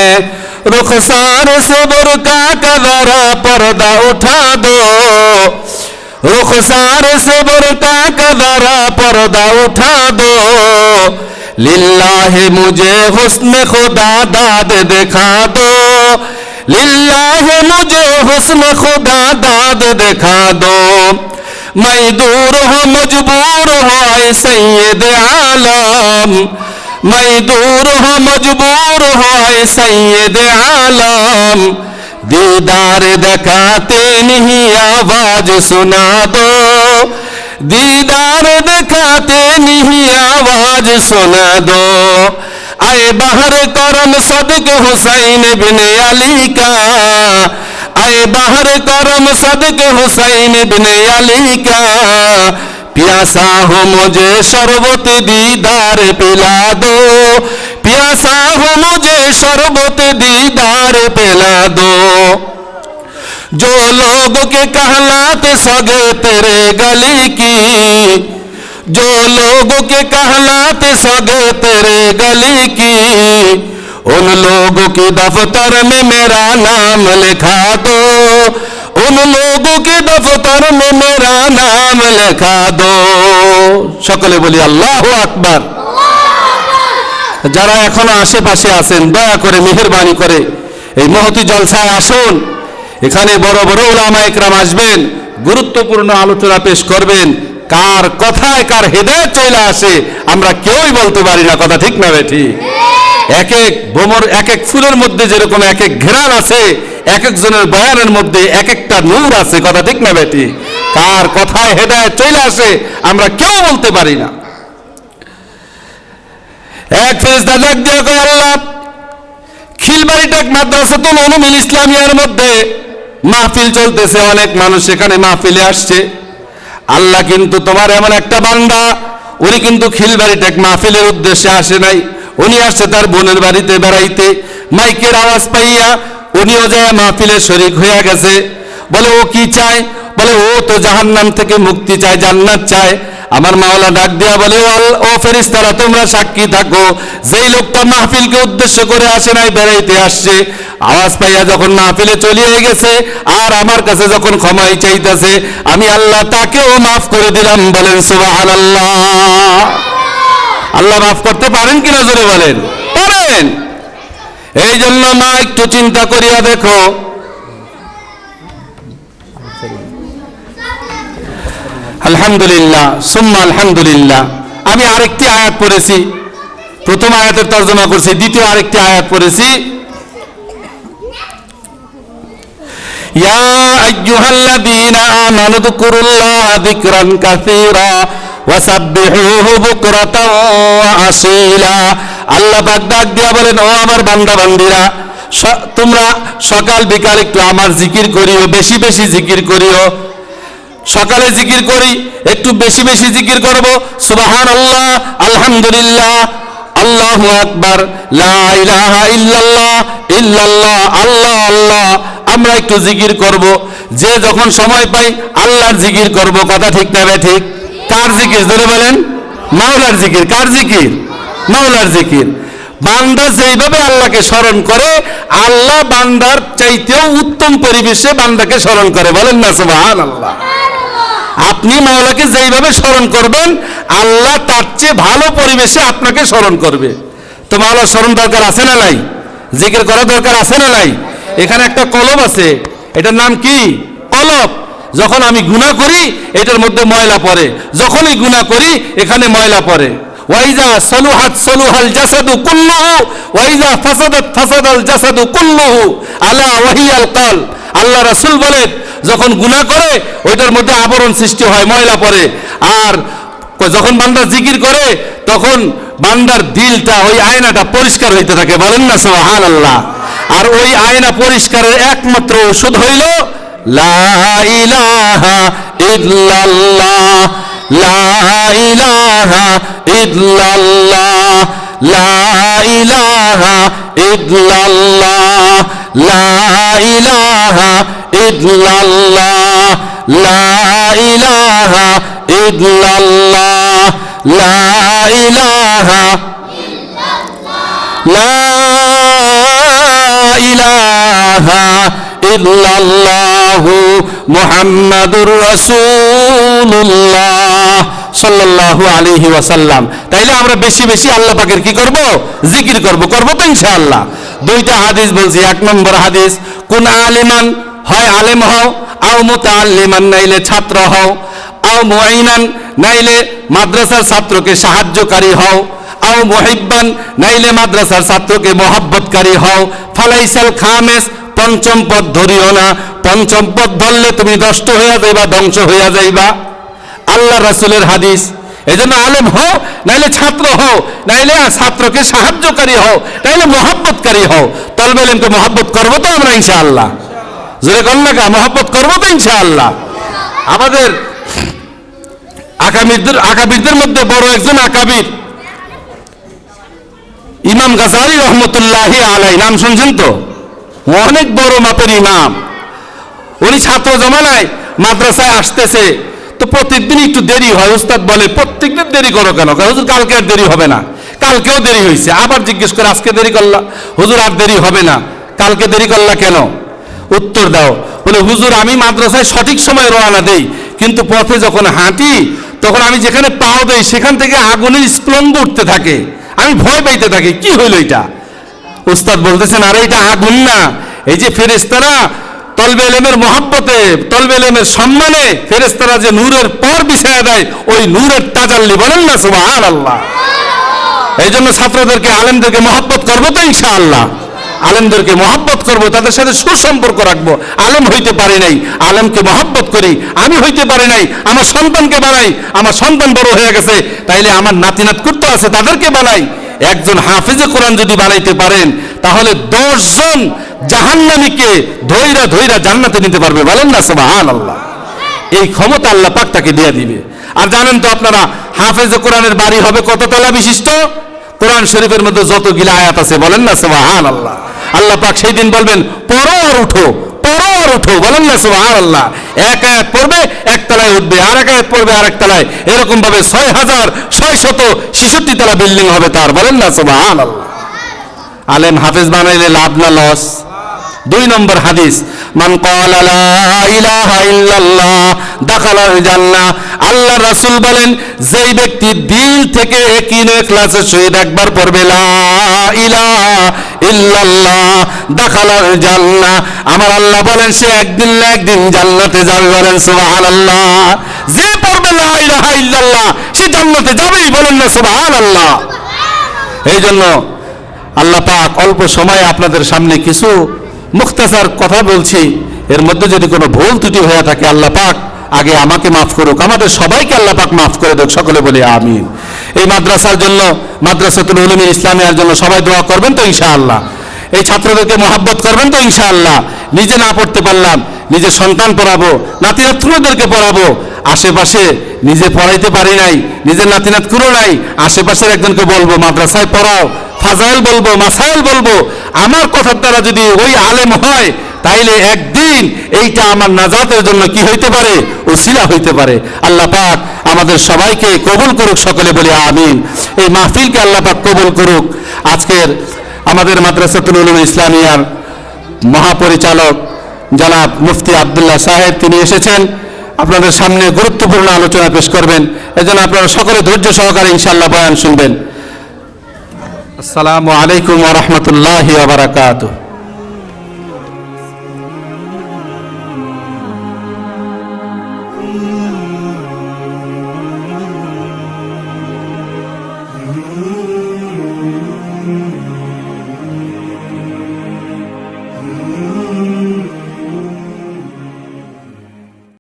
रुखसार से बुरका का जरा पर्दा उठा दो, रुखसार से बुरका का जरा पर्दा उठा दो, लिल्लाह मुझे हुस्न खुदा दाद दिखा दो, लिल्लाह मुझे हुस्न खुदा दाद दिखा दो। मैं दूर हो मजबूर हो ऐ सैयद आलम, मैं दूर हो मजबूर हो ऐ सैयद आलम, दीदार दिखाते नहीं आवाज सुना दो, दीदार दिखाते नहीं आवाज सुना दो। आए बाहर करम सदके हुसैन बिन अली का, आए बाहर करम सदके हुसैन बिन अली का, प्यासा हो मुझे शरबत दीदार पिला दो, प्यासा हो मुझे शरबत दीदार पिला दो। जो लोगों के कहलाते सगे तेरे गली की, जो लोगों के कहलाते सगे तेरे गली की, उन लोगों के दफ्तर में मेरा नाम लिखा दो, उन लोगों के दफ्तर में मेरा नाम लिखा दो। সকলে বলি আল্লাহু আকবার। যারা এখনো আশেপাশে আছেন, দয়া করে মেহেরবানি করে এই মহতি জলসায় আসুন। এখানে বড় বড় উলামা একরাম আসবেন, গুরুত্বপূর্ণ আলোচনা পেশ করবেন। কার কথায় কার হেদায়েত চলে আসে আমরা কেউই বলতে পারি না, কথা ঠিক না বেঠি? এক এক ভ্রমর, এক এক ফুলের মধ্যে যেরকম এক এক ঘ্রাণ আছে, এক একজনের বয়ানের মধ্যে এক একটা নূর আছে, কথা ঠিক না বেঠি? কার কথায় হেদায়েত চলে আসে আমরা কেউ বলতে পারি না। এক ফেরেশতা ডাক দিয়া কয়, আল্লাহ, খিলবাড়িটাক মাদ্রাসাতুল উলুমুল ইসলামিয়ার মধ্যে মাহফিল চলতেছে, অনেক মানুষ এখানে মাহফিলে আসছে। আল্লাহ, কিন্তু তোমার এমন একটা বান্দা, উনি কিন্তু খিলবাড়িটাক মাহফিলের উদ্দেশ্যে আসে নাই, উনি আসছে তার বোনের বাড়িতে বেড়াইতে। মাইকের আওয়াজ পাইয়া উনিও যায় মাহফিলে শরীক হইয়া গেছে। বলে ও কি চায়? বলে ও তো জাহান্নাম থেকে মুক্তি চায়, জান্নাত চায়। আমার মাওলা ডাক দিয়া বলে, ও ফেরেশতারা তোমরা সাক্ষী থাকো, যেই লোকটা মাহফিলকে উদ্দেশ্য করে আসে নাই, বেড়াইতে আসছে, আওয়াজ পাইয়া যখন মাহফিলে চলিয়ে গেছে আর আমার কাছে যখন ক্ষমাই চাইতেছে, আমি আল্লাহ তাকেও মাফ করে দিলাম। বলেন সুবহানাল্লাহ। আল্লাহ মাফ করতে পারেন কিনা জোরে বলেন? পারেন। এই জন্য মা একটু চিন্তা করিয়া দেখো, আলহামদুলিল্লাহ সুম্মা আলহামদুলিল্লাহ। আমি আরেকটি আয়াত পড়েছি, প্রথম আয়াতের তর্জমা করছি, দ্বিতীয় আরেকটি আয়াত পড়েছি। ইয়া আইয়ুহাল্লাযীনা আমানু যকুরুল্লাহা যিকরান কাসীরা ওয়া সাব্বিহুহু বুকরাতাও ওয়া আসীলা। আল্লাহ পাক ডাক দিয়া বলেন, ও আমার বান্দা বান্দীরা, তোমরা সকাল বিকাল একটু আমার জিকির করিও, বেশি বেশি জিকির করিও। সকালে জিকির করি, একটু বেশি বেশি জিকির করব। সুবহানাল্লাহ, আলহামদুলিল্লাহ, আল্লাহু আকবার, লা ইলাহা ইল্লাল্লাহ, ইল্লাল্লাহ, আল্লাহ আল্লাহ। আমরা একটু জিকির করব। যে যখন সময় পাই আল্লাহর জিকির করব, কথা ঠিক না বে ঠিক? কার জিকির জোরে বলেন? মাওলার জিকির। কার জিকির? মাওলার জিকির। বান্দা যেইভাবে আল্লাহকে স্মরণ করে, আল্লাহ বান্দার চাইতেও উত্তম পরিবেশে বান্দাকে স্মরণ করে। বলেন না সুবহানাল্লাহ। আপনি মাওলাকে যেইভাবে স্মরণ করবেন, আল্লাহ তার চেয়ে ভালো পরিবেশে আপনাকে স্মরণ করবে। তো মাওলার স্মরণ দরকার আছে না নাই? জিকির করা দরকার আছে না নাই? এখানে একটা কলব আছে, এটার নাম কি? কলব। যখন আমি গুনাহ করি এটার মধ্যে ময়লা পড়ে, যখনই গুনাহ করি এখানে ময়লা পড়ে। ওয়াইজা সলুহাত সলুহাল জাসাদু কুল্লুহু ওয়াইজা ফাসাদাত ফাসাদাল জাসাদু কুল্লুহু আলা ওয়াহিয়াল কল। আল্লাহ রাসূল বলেন, যখন গুনাহ করে ওইটার মধ্যে আবরণ সৃষ্টি হয়, ময়লা পড়ে। আর যখন বান্দা জিকির করে তখন বান্দার দিলটা, ওই আয়নাটা পরিষ্কার হইতে থাকে। বলেন না সুবহানাল্লাহ। আর ওই আয়না পরিষ্কারের একমাত্র ওষুধ হইল লা ইলাহা ইল্লাল্লাহ, লা ইলাহা ইল্লাল্লাহ, লা ইলাহা ইল্লাল্লাহ, লা ইলাহা ইল্লাল্লাহ, লা ইলাহা ইল্লাল্লাহ, লা ইলাহা লা ইলাহা ইল্লাল্লাহু মুহাম্মাদুর রাসূলুল্লাহ সাল্লাল্লাহু আলাইহি ওয়াসাল্লাম। তাইলে আমরা বেশি বেশি আল্লাহ পাকের কি করব? জিকির করব। করব তো ইনশাআল্লাহ। দুইটা হাদিস বলছি। এক নম্বর হাদিস, কোন আলিমান, হয় আলেম হও, আও মুতাআল্লিমান, নাইলে ছাত্র হও, আও মুআইনান, নাইলে মাদ্রাসার ছাত্রকে সাহায্যকারী হও, আও মুহিব্বান, নাইলে মাদ্রাসার ছাত্রকে মহব্বতকারী হও। ফালাইসাল খামেস, পঞ্চম পদ ধরিও না। পঞ্চম পদ ধরলে তুমি নষ্ট হইয়া যাইবা, ধ্বংস হইয়া যাইবা। আল্লাহ রাসূলের হাদিস। এই জন্য আলেম হও, নাইলে ছাত্র হও, নাইলে ছাত্রকে সাহায্যকারী হও, নাইলে মহব্বতকারী হও। তলবে ইলমকে মহব্বত করবো তো আমরা ইনশাআল্লাহ। জোরে কর না কা, মহব্বত করবো তো ইনশাআল্লাহ। আমাদের আকাবিরদের মধ্যে বড় একজন আকাবির ইমাম গাজালি রহমতুল্লাহি আলাইহি, নাম শুনছেন তো? অনেক বড় মাপের ইমাম। উনি ছাত্র জমানায় মাদ্রাসায় আসতেছে, তো প্রত্যেকদিন একটু দেরি হয়। উস্তাদ বলে, প্রত্যেকদিন দেরি করো কেন? হুজুর কালকে আর দেরি হবে না। কালকেও দেরি হয়েছে। আবার জিজ্ঞেস করে, আজকে দেরি করলা? হুজুর আর দেরি হবে না। কালকে দেরি করলা কেন? উত্তর দাও। বলে, হুজুর আমি মাদ্রাসায় সঠিক সময় রওনা দেই, কিন্তু পথে যখন হাঁটি তখন আমি যেখানে পাও দেই সেখান থেকে আগুনের স্ফুলিঙ্গ উঠতে থাকে, আমি ভয় পাইতে থাকি। কি হইল এটা? উস্তাদ বলতেছেন, আরে এটা আগুন না, এই যে ফেরেশতারা তলবে ইলমের মহব্বতে, তলবে ইলমের সম্মানে ফেরেশতারা যে নূরের পর বিছায়া দেয়, ওই নূরের তাজাল্লি, বলেন না সুবহানাল্লাহ। এই জন্য ছাত্রদেরকে, আলেমদেরকে মহব্বত করবো তো ইনশাআল্লাহ। আলেমদেরকে মহব্বত করবো, তাদের সাথে সুসম্পর্ক রাখবো। আলেম হইতে পারি নাই, আলেমকে মহব্বত করি। আমি হইতে পারি নাই, আমার সন্তানকে বানাই। আমার সন্তান বড় হয়ে গেছে, তাইলে আমার নাতিনাত করতে আছে, তাদেরকে বানাই। একজন হাফেজে কোরআন যদি বানাইতে পারেন, তাহলে 10 জন জাহান্নামীকে ধৈরা ধৈরা জান্নাতে নিতে পারবে, বলেন না সুবহানাল্লাহ। এই ক্ষমতা আল্লাহ পাক তাকে দিয়ে দিবে। আর জানেন তো আপনারা, হাফেজে কোরআনের বাড়ি হবে কত তলা বিশিষ্ট? কোরআন শরীফের মধ্যে যতগুলো আয়াত আছে, বলেন না সুবহানাল্লাহ। আল্লাহ পাক সেই দিন বলবেন, পড়ো আর উঠো, পড়ো আর উঠো, বলেন না সুবহানাল্লাহ। এক আয়াত পড়বে, এক তলায় উঠবে, আর এক আয়াত পড়বে, আর এক তলায়। এরকম ভাবে 6666 তলা বিল্ডিং হবে তার, বলেন না সুবহানাল্লাহ। আলেম হাফেজ বানাইলে লাভ না লস? 2 নম্বর হাদিস, মান ক্বালা লা ইলাহা ইল্লাল্লাহ দাখালাল জান্নাহ। আল্লাহর রাসূল বলেন, যেই ব্যক্তি দিল থেকে ইয়াকিন ও ইখলাসের সহিত একবার পড়বে লা ইলাহা ইল্লাল্লাহ দাখালাল জান্নাহ, আমার আল্লাহ বলেন সে একদিন না একদিন জান্নাতে যাবে, বলেন সুবহানাল্লাহ। যে পড়বে লা ইলাহা ইল্লাল্লাহ সে জান্নাতে যাবেই, বলেন না সুবহানাল্লাহ। এই জন্য আল্লাহ পাক অল্প সময়ে আপনাদের সামনে কিছু মুখতাসার কথা বলছি। এর মধ্যে যদি কোনো ভুল ত্রুটি হয়ে থাকে, আল্লাহ পাক আগে আমাকে মাফ করুক, আমাদের সবাইকে আল্লাহ পাক মাফ করে দেখ, সকলে বলি আমিন। এই মাদ্রাসার জন্য, মাদ্রাসাতুল উলুম ইসলামিয়ার জন্য সবাই দোয়া করবেন তো ইনশাআল্লাহ। এই ছাত্রদেরকে মহব্বত করবেন তো ইনশাআল্লাহ। নিজে না পড়তে পারলাম, নিজে সন্তান পড়াবো, নাতিনাতদেরকে পড়াবো। আশেপাশে নিজে পড়াইতে পারি নাই, নিজের নাতিনাত কুরো নাই, আশেপাশের একজনকে বলবো মাদ্রাসায় পড়াও, ফাজাইল বলবো, মাসাইল বলবো। আমার কথার দ্বারা যদি ওই আলেম হয়, তাইলে একদিন এইটা আমার নাজাতের জন্য কি হইতে পারে? ওসিলা হইতে পারে। আল্লাহ পাক আমাদের সবাইকে কবুল করুক, সকলে বলি আমিন। এই মাহফিলকে আল্লাহ পাক কবুল করুক। আজকের আমাদের মাদ্রাসাতুল উলুম ইসলামিয়ার মহাপরিচালক জনাব মুফতি আব্দুল্লাহ সাহেব, তিনি এসেছেন আপনাদের সামনে গুরুত্বপূর্ণ আলোচনা পেশ করবেন। এজন্য আপনারা সকলে ধৈর্য সহকারে ইনশাআল্লাহ বয়ান শুনবেন। আসসালামু আলাইকুম ওয়া রাহমাতুল্লাহি ওয়া বারাকাতুহু।